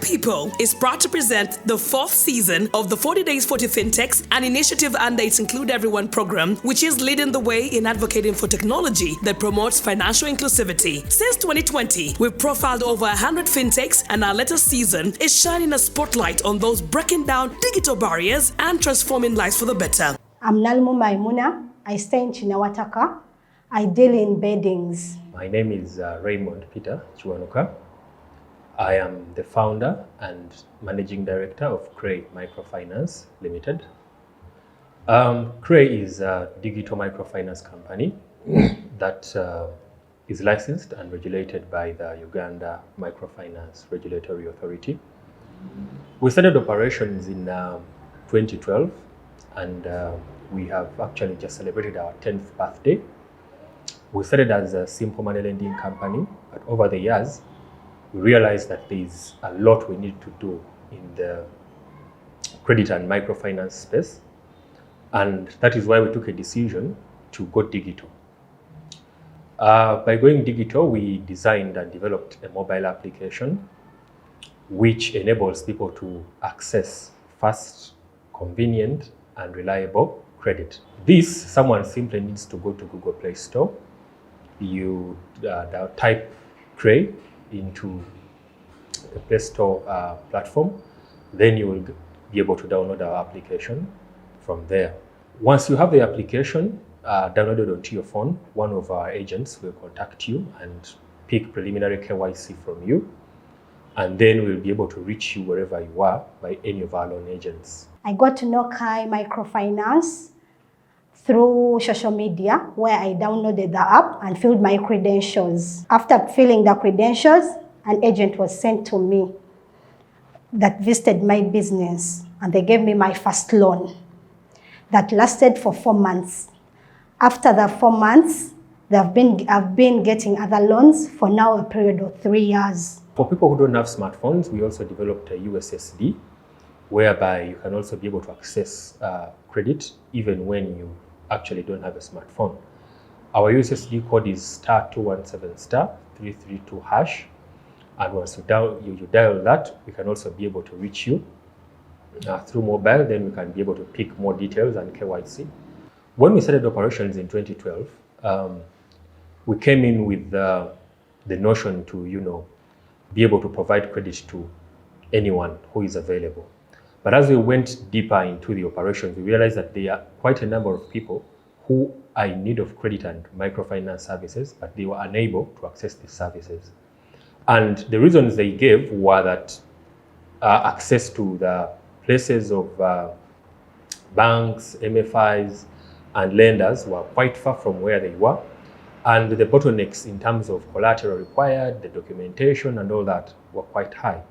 HiPipo is proud to present the 4th season of the 40 Days 40 FinTechs, an initiative under its Include Everyone program, which is leading the way in advocating for technology that promotes financial inclusivity. Since 2020, we've profiled over 100 FinTechs, and our latest season is shining a spotlight on those breaking down digital barriers and transforming lives for the better. I'm Nalmu Maimuna. I stay in Chinawataka. I deal in beddings. My name is Raymond Peter Chiwanuka. I am the founder and managing director of Kray Microfinance Limited. Kray is a digital microfinance company that is licensed and regulated by the Uganda Microfinance Regulatory Authority. We started operations in 2012, and we have actually just celebrated our 10th birthday. We started as a simple money lending company, but over the years, we realized that there's a lot we need to do in the credit and microfinance space. And that is why we took a decision to go digital. By going digital, we designed and developed a mobile application which enables people to access fast, convenient, and reliable credit. Someone simply needs to go to Google Play Store. You type Kray into the Play Store platform, then you will be able to download our application from there. Once you have the application downloaded onto your phone, one of our agents will contact you and pick preliminary KYC from you, and then we'll be able to reach you wherever you are by any of our loan agents. I got to know Kray Microfinance through social media, where I downloaded the app and filled my credentials. After filling the credentials, an agent was sent to me that visited my business, and they gave me my first loan that lasted for 4 months. After the 4 months, I've been getting other loans for now a period of 3 years. For people who don't have smartphones, we also developed a USSD, whereby you can also be able to access credit even when you actually don't have a smartphone. Our USSD code is *217*332#, and once you dial that, we can also be able to reach you through mobile. Then we can be able to pick more details and KYC. When we started operations in 2012, we came in with the notion to be able to provide credit to anyone who is available. But as we went deeper into the operations, we realized that there are quite a number of people who are in need of credit and microfinance services, but they were unable to access these services. And the reasons they gave were that access to the places of banks, MFIs, and lenders were quite far from where they were. And the bottlenecks in terms of collateral required, the documentation, and all that were quite high.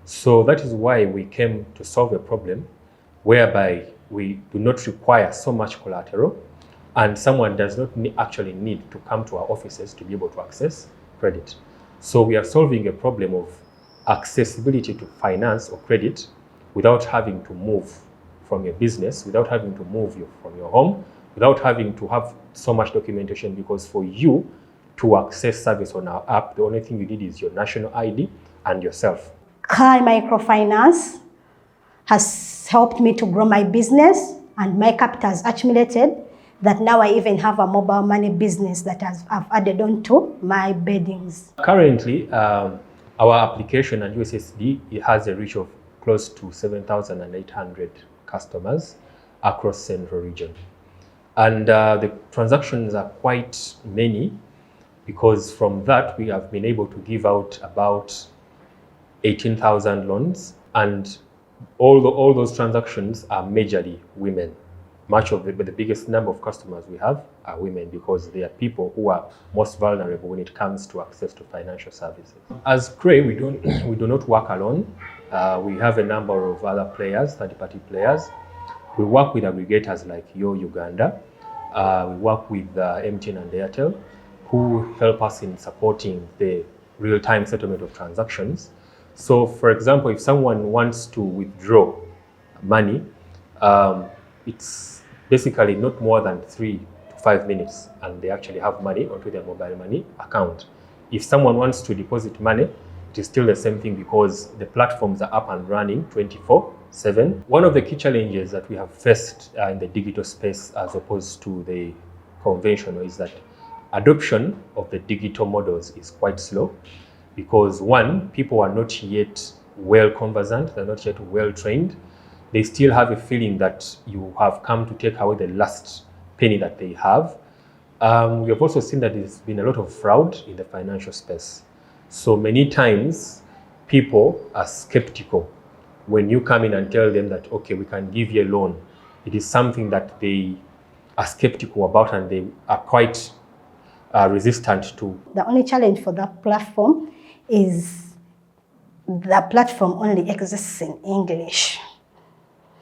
So that is why we came to solve a problem whereby we do not require so much collateral, and someone does not actually need to come to our offices to be able to access credit. So we are solving a problem of accessibility to finance or credit without having to move from your business, without having to move from your home, without having to have so much documentation, because for you to access service on our app, the only thing you need is your national ID and yourself. Kray Microfinance has helped me to grow my business, and my capital has accumulated that now I even have a mobile money business that I've added on to my beddings. Currently, our application and USSD, it has a reach of close to 7,800 customers across Central Region. And the transactions are quite many, because from that we have been able to give out about 18,000 loans, and all those transactions are majorly women. But the biggest number of customers we have are women, because they are people who are most vulnerable when it comes to access to financial services. As Kray, we do not work alone. We have a number of other players, third-party players. We work with aggregators like Uganda. We work with MTN and Airtel, who help us in supporting the real-time settlement of transactions. So, for example, if someone wants to withdraw money, it's basically not more than 3 to 5 minutes, and they actually have money onto their mobile money account. If someone wants to deposit money, it is still the same thing because the platforms are up and running 24/7. One of the key challenges that we have faced in the digital space as opposed to the conventional is that adoption of the digital models is quite slow because one, people are not yet well conversant, they're not yet well trained. They still have a feeling that you have come to take away the last penny that they have. We have also seen that there's been a lot of fraud in the financial space. So many times people are skeptical when you come in and tell them that, okay, we can give you a loan. It is something that they are skeptical about and they are quite resistant to. The only challenge for that platform is the platform only exists in English.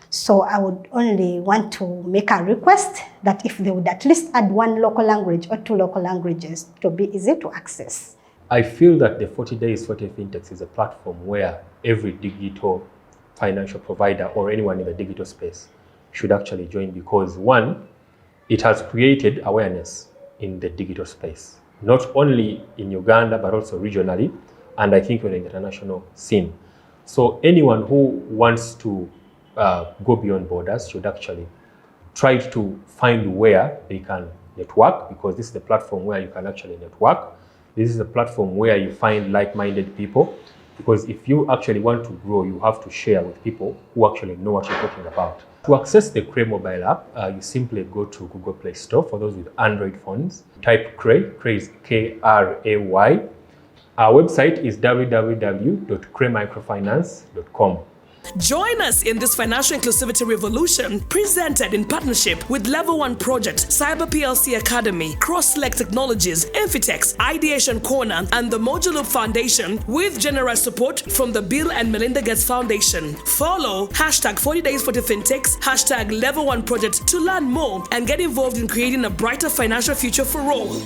So I would only want to make a request that if they would at least add one local language or two local languages to be easy to access. I feel that the 40 Days 40 FinTechs is a platform where every digital financial provider or anyone in the digital space should actually join because one, it has created awareness in the digital space, not only in Uganda, but also regionally, and I think on the international scene. So anyone who wants to go beyond borders should actually try to find where they can network because this is the platform where you can actually network. This is a platform where you find like-minded people because if you actually want to grow, you have to share with people who actually know what you're talking about. To access the Kray mobile app, you simply go to Google Play Store for those with Android phones. Type Kray, Kray is K-R-A-Y. Our website is www.kraymicrofinance.com. Join us in this financial inclusivity revolution presented in partnership with Level 1 Project, Cyberplc Academy, Crosslake Technologies, INFITX, Ideation Corner, and the Mojaloop Foundation with generous support from the Bill and Melinda Gates Foundation. Follow hashtag 40 Days 40 FinTechs, hashtag Level 1 Project to learn more and get involved in creating a brighter financial future for all.